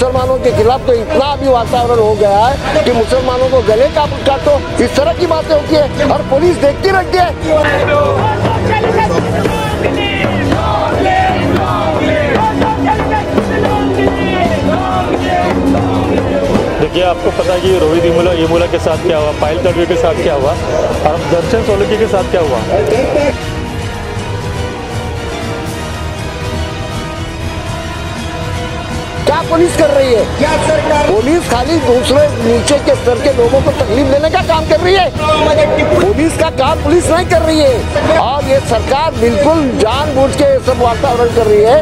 मुसलमानों के खिलाफ तो इतना भी वातावरण हो गया है कि मुसलमानों को गले का काटो, इस तरह की बातें होती है और पुलिस देखती रहती है। देखिए, आपको पता है कि रोहित येमुला के साथ क्या हुआ, पायल तडवी के साथ क्या हुआ और दर्शन सोलंकी के साथ क्या हुआ। क्या पुलिस कर रही है? क्या सरकार? पुलिस खाली दूसरे नीचे के स्तर के लोगों को तकलीफ देने का काम कर रही है। पुलिस का काम पुलिस नहीं कर रही है और ये सरकार बिल्कुल जानबूझ के सब वातावरण कर रही है।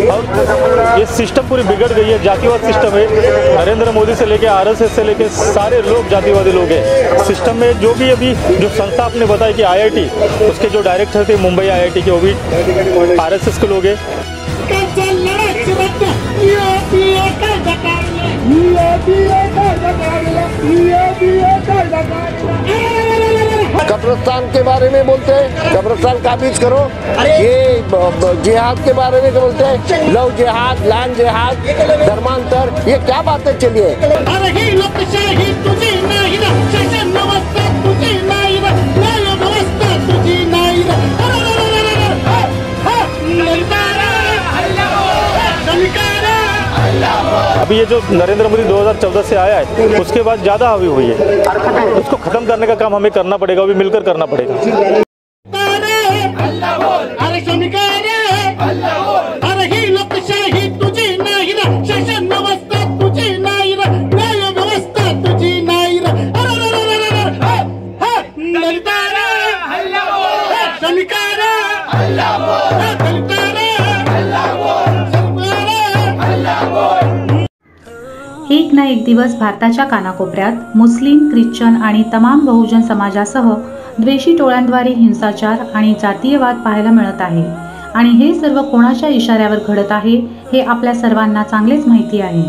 और ये सिस्टम पूरी बिगड़ गई है, जातिवाद सिस्टम है। नरेंद्र मोदी से लेके आरएसएस से लेके सारे लोग जातिवादी लोग हैं सिस्टम में। जो भी अभी जो संस्था आपने बताया कि आईआईटी, उसके जो डायरेक्टर थे मुंबई आईआईटी के, वो भी आरएसएस के लोग हैं। कब्रिस्तान के बारे में बोलते हैं, कब्रिस्तान काबिज करो। ये जिहाद के बारे में बोलते हैं, लव जिहाद, लैंड जिहाद, धर्मांतर, ये क्या बातें चली है? अभी ये जो नरेंद्र मोदी 2014 से आया है, उसके बाद ज़्यादा हावी हुई है। उसको ख़त्म करने का काम हमें करना पड़ेगा, अभी मिलकर करना पड़ेगा। एक ना एक दिवस भारताच्या कानाकोपऱ्यात मुस्लिम, ख्रिश्चन आणि तमाम बहुजन समाजासह द्वेषी टोळ्यांद्वारे हिंसाचार आणि जातीयवाद पाहायला मिळत आहे आणि हे सर्व कोणाच्या इशाऱ्यावर घडत आहे हे आपल्या सर्वांना चांगलेच माहिती आहे।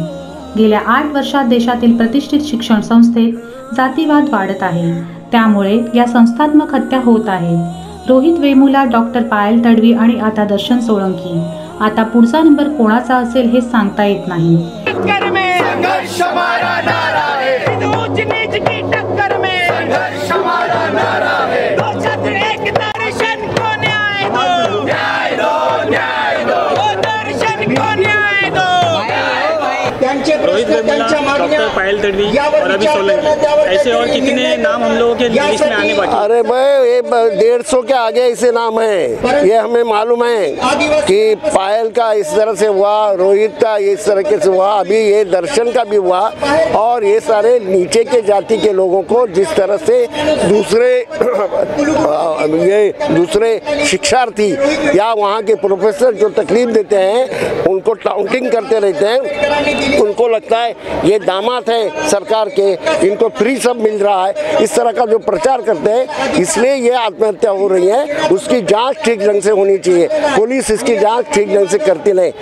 गेल्या 8 वर्षात देशातील प्रतिष्ठित शिक्षण संस्थेत जातीवाद वाढत आहे, त्यामुळे या संस्थात्मक हत्या होत आहेत। रोहित वेमुला, डॉक्टर पायल तडवी आणि आता दर्शन सोळंकी। आता पुढचा नंबर कोणाचा असेल हे सांगता येत नाही। संघर्ष हमारा नारा है, ऊंच नीच की टक्कर में संघर्ष हमारा नारा है। दो छत्र एक दर्शन को न्याय दो, न्याय दो, न्याय दो, दर्शन को न्याय दो। रोहित वेमुला, डॉक्टर पायल तडवी और अभी सोलंकी, ऐसे और कितने नाम हम लोगों के लिस्ट में आने बाकी? अरे भाई, ये 150 के आगे ऐसे नाम है। ये हमें मालूम है कि पायल का इस तरह से हुआ, रोहित का इस तरह से हुआ, अभी ये दर्शन का भी हुआ और ये सारे नीचे के जाति के लोगों को जिस तरह से दूसरे शिक्षार्थी या वहाँ के प्रोफेसर जो तकलीफ देते हैं, उनको टाउटिंग करते रहते हैं। उनको लगता है ये दामाद है सरकार के, इनको फ्री सब मिल रहा है, इस तरह का जो प्रचार करते हैं, इसलिए ये आत्महत्या हो रही है। उसकी जांच ठीक ढंग से होनी चाहिए, पुलिस इसकी जांच ठीक ढंग से करती नहीं।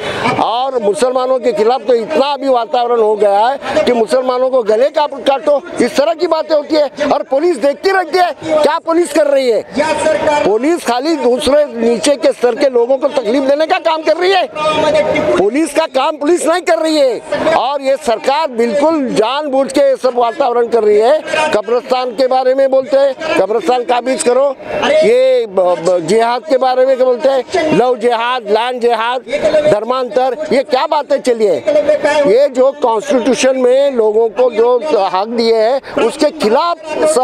और मुसलमानों के खिलाफ तो इतना भी वातावरण हो गया है कि मुसलमानों को गले का काटो, इस तरह की बातें होती है और पुलिस देखती रहती है। क्या पुलिस कर रही है? पुलिस खाली दूसरे नीचे के स्तर के लोगों को तकलीफ देने का काम कर रही है। पुलिस का काम पुलिस नहीं कर रही है और ये सरकार बिल्कुल जानबूझ के सब वातावरण कर रही है। कब्रिस्तान के बारे में बोलते हैं, कब्रिस्तान काबिज करो। ये जिहाद के बारे में बोलते हैं, लव जिहाद, लैंड जिहाद, धर्मांतर, ये क्या बातें चली है? ये जो कॉन्स्टिट्यूशन में लोगों को जो हक दिए हैं उसके खिलाफ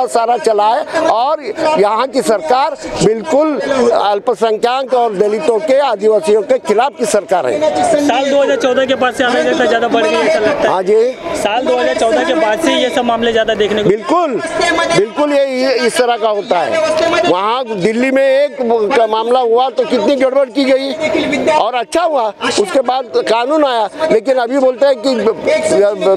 सारा चला है और यहाँ की सरकार बिल्कुल अल्पसंख्यक और दलितों के, आदिवासियों के खिलाफ की सरकार है। साल 2014 के बाद से अराजकता ज्यादा बढ़ गई ऐसा लगता है? हाँ जी, साल 2014 के बाद से ये सब मामले ज्यादा देखने को बिल्कुल ये इस तरह का होता है। वहाँ दिल्ली में एक मामला हुआ तो कितनी गड़बड़ की गई और अच्छा हुआ, उसके बाद कानून आया। लेकिन अभी बोलते हैं कि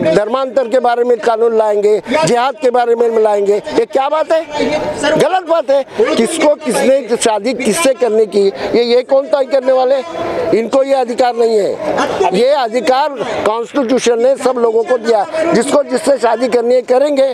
धर्मांतर के बारे में कानून लाएंगे, जिहाद के बारे में लाएंगे। ये क्या बात है? गलत बात है। किसको किसने शादी किससे करने की, ये कौन तय करने वाले? इनको ये अधिकार नहीं है। ये अधिकार कॉन्स्टिट्यूशन ने सब लोगों को दिया। जिसको जिससे शादी करनी है करेंगे।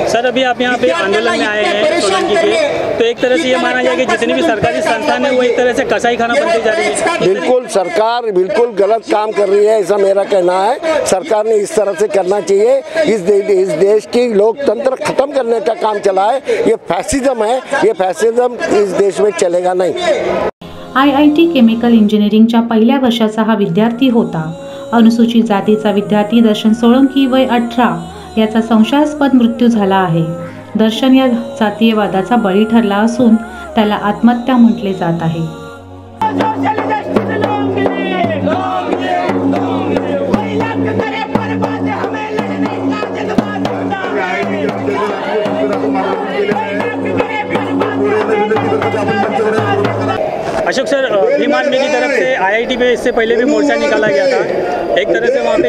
सर अभी आप यहाँ पे आंदोलन में आए हैं सोलंकी के, तो एक तरह से ये माना जाए कि जितनी भी सरकारी संस्थान है वो एक तरह से कसाई खाना बनती जा रही है। बिल्कुल सरकार बिल्कुल गलत काम कर रही है, ऐसा मेरा कहना है। सरकार ने इस तरह से करना चाहिए। इस देश की लोकतंत्र खत्म करने का काम चला है। ये फैसिज्म है, ये फैसिज्म इस देश में चलेगा नहीं। IIT केमिकल इंजिनिअरिंगच्या पहिल्या वर्षाचा हा विद्यार्थी होता। अनुसूचित जातीचा विद्यार्थी दर्शन सोळंकी वय 18 याचा संशयास्पद मृत्यू झाला आहे। दर्शन या जातीयवादाचा बळी ठरला असून त्याला आत्महत्या म्हटले जात आहे। अशोक सर, भीम आर्मी की तरफ से IIT में इससे पहले भी मोर्चा निकाला गया था। एक तरह से वहाँ पे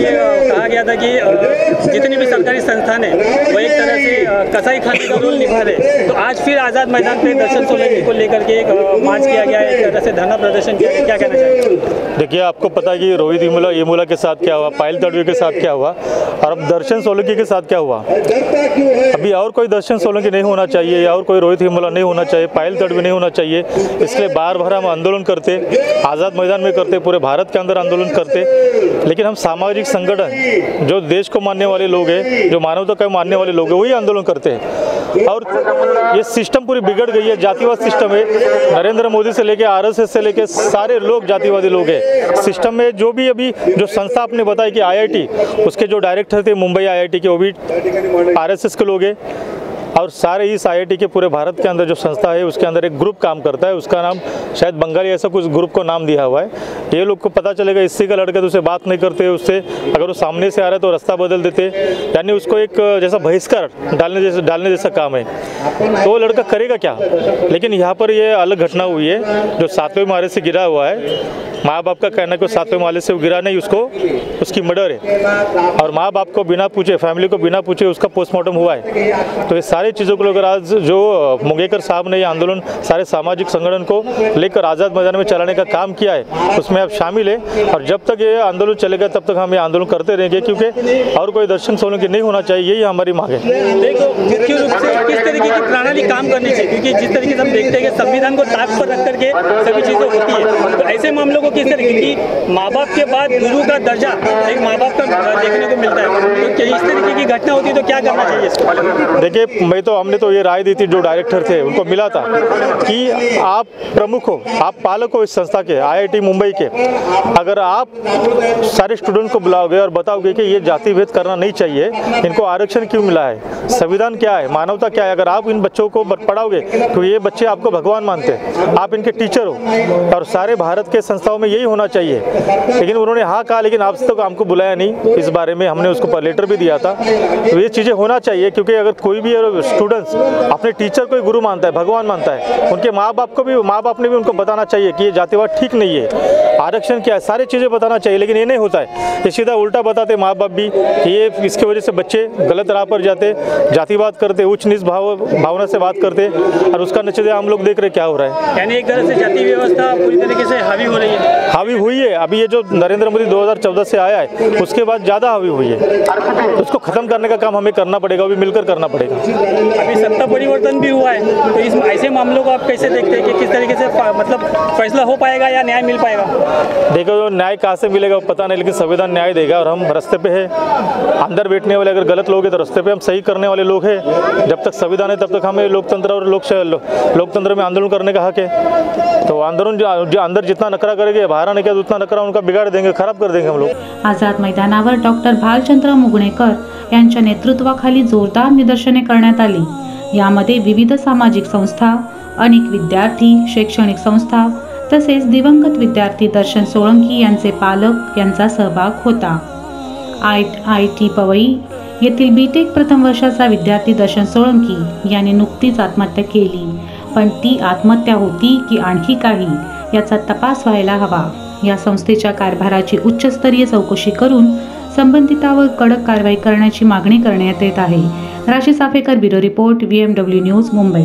कहा गया था कि जितनी भी सरकारी संस्थान है वो एक तरह से कसाई खाने का रोल निभा रहे। तो आज फिर आज़ाद मैदान पे दर्शन सोलंकी को लेकर के एक मार्च किया गया है, एक तरह से धरना प्रदर्शन किया गया, क्या कहना चाहिए? देखिए, आपको पता है कि रोहित येमुला के साथ क्या हुआ, पायल तडवी के साथ क्या हुआ और अब दर्शन सोलंकी के साथ क्या हुआ। अभी और कोई दर्शन सोलंकी नहीं होना चाहिए या और कोई रोहित येमुला नहीं होना चाहिए, पायल तडवी नहीं होना चाहिए। इसलिए बार बार हम आंदोलन करते, आज़ाद मैदान में करते, पूरे भारत के अंदर आंदोलन करते। लेकिन हम सामाजिक संगठन जो देश को मानने वाले लोग हैं, जो मानवता को मानने वाले लोग हैं, वही आंदोलन करते हैं। और ये सिस्टम पूरी बिगड़ गई है, जातिवाद सिस्टम है। नरेंद्र मोदी से लेके RSS से लेके सारे लोग जातिवादी लोग हैं। सिस्टम में जो भी अभी जो संस्था आपने बताया कि IIT, उसके जो डायरेक्टर थे मुंबई IIT के, वो भी RSS के लोग हैं। और सारे इस IIT के पूरे भारत के अंदर जो संस्था है उसके अंदर एक ग्रुप काम करता है, उसका नाम शायद बंगाली ऐसा कुछ ग्रुप को नाम दिया हुआ है। ये लोग को पता चलेगा इससे का लड़का तो उससे बात नहीं करते, उससे अगर वो सामने से आ रहा है तो रास्ता बदल देते, यानी उसको एक जैसा बहिष्कार डालने जैसा काम है। तो वो लड़का करेगा क्या? लेकिन यहाँ पर ये अलग घटना हुई है, जो 7वें माले से गिरा हुआ है। माँ बाप का कहना है कि 7वें माले से वो गिरा नहीं, उसकी मर्डर है और माँ बाप को बिना पूछे, फैमिली को बिना पूछे उसका पोस्टमार्टम हुआ है। तो ये सारी चीज़ों को लेकर आज जो मुंगेकर साहब ने ये आंदोलन सारे सामाजिक संगठन को लेकर आज़ाद मैदान में चलाने का काम किया है, उसमें आप शामिल है। और जब तक ये आंदोलन चलेगा तब तक हम ये आंदोलन करते रहेंगे, क्योंकि और कोई दर्शन सोलंकी नहीं होना चाहिए, यही हमारी मांग है। देखो, मुख्य रूप से किस तरीके की प्रणाली काम करनी चाहिए, क्योंकि जिस तरीके से हम देखते हैं कि संविधान को ताक पर रख करके सभी चीज़ें होती है, तो ऐसे मामलों को किस तरीके की माँ बाप के बाद गुरु का दर्जा एक माँ बाप का देखने को मिलता है, तो इस तरीके की घटना होती है तो क्या करना चाहिए इसको? देखिए, हमने तो ये राय दी थी, जो डायरेक्टर थे उनको मिला था कि आप प्रमुख हो, आप पालक हो इस संस्था के, IIT मुंबई के। अगर आप सारे स्टूडेंट को बुलाओगे और बताओगे कि ये जाति भेद करना नहीं चाहिए, इनको आरक्षण क्यों मिला है, संविधान क्या है, मानवता क्या है, अगर आप इन बच्चों को पढ़ाओगे तो ये बच्चे आपको भगवान मानते हैं, आप इनके टीचर हो। और सारे भारत के संस्थाओं में यही होना चाहिए। लेकिन उन्होंने हाँ कहा, लेकिन आज तक हमको बुलाया नहीं। इस बारे में हमने उसको लेटर भी दिया था। तो ये चीज़ें होना चाहिए, क्योंकि अगर कोई भी स्टूडेंट्स अपने टीचर को गुरु मानता है, भगवान मानता है, उनके माँ बाप ने भी उनको बताना चाहिए कि ये जातिवाद ठीक नहीं है, आरक्षण क्या है, सारी चीज़ें बताना चाहिए। लेकिन ये नहीं होता है, ये सीधा उल्टा बताते माँ बाप भी कि ये इसकी वजह से बच्चे गलत राह पर जाते, जातिवाद करते, उच्च नीच भावना से बात करते, और उसका नतीजा हम लोग देख रहे क्या हो रहा है। यानी एक तरह से जाति व्यवस्था पूरी तरीके से हावी हो रही है, हावी हुई है। अभी ये जो नरेंद्र मोदी 2014 से आया है, उसके बाद ज़्यादा हावी हुई है। तो उसको खत्म करने का काम हमें करना पड़ेगा, वो भी मिलकर करना पड़ेगा। अभी सत्ता परिवर्तन भी हुआ है, तो इस ऐसे मामलों को आप कैसे देखते हैं कि किस तरीके से मतलब फैसला हो पाएगा या न्याय मिल पाएगा? देखो, न्याय कहाँ से मिलेगा पता नहीं, लेकिन संविधान न्याय देगा। और हम रास्ते पे है, अंदर बैठने वाले अगर गलत लोग हैं तो रास्ते पे हम सही करने वाले लोग हैं। जब तक संविधान है तब तक हमें लोकतंत्र और लोकतंत्र में आंदोलन करने का हक है। तो आंदोलन जो अंदर जितना नखरा करेंगे, बाहर आने के उतना नखरा उनका बिगाड़ देंगे, खराब कर देंगे हम लोग। आझाद मैदानावर डॉक्टर भालचंद्र मुगणेकर यांच्या नेतृत्वाखाली जोरदार निदर्शने करण्यात आली। यामध्ये विविध सामाजिक संस्था, अनेक विद्यार्थी, शैक्षणिक संस्था तसेच दिवंगत विद्यार्थी दर्शन सोळंकी यांचे पालक यांचा सहभाग होता। IIT पवई येथील BTech प्रथम वर्षाचा विद्यार्थी दर्शन सोळंकी यांनी नुकतीच आत्महत्या केली, पण ती आत्महत्या होती की आणखी काही याचा तपास व्हायला हवा। या संस्थेच्या कारभाराची उच्चस्तरीय चौकशी करून संबंधितांवर कडक कारवाई करण्याची मागणी करण्यात येत आहे। Rashi Safekar, bureau report, VMW news, Mumbai.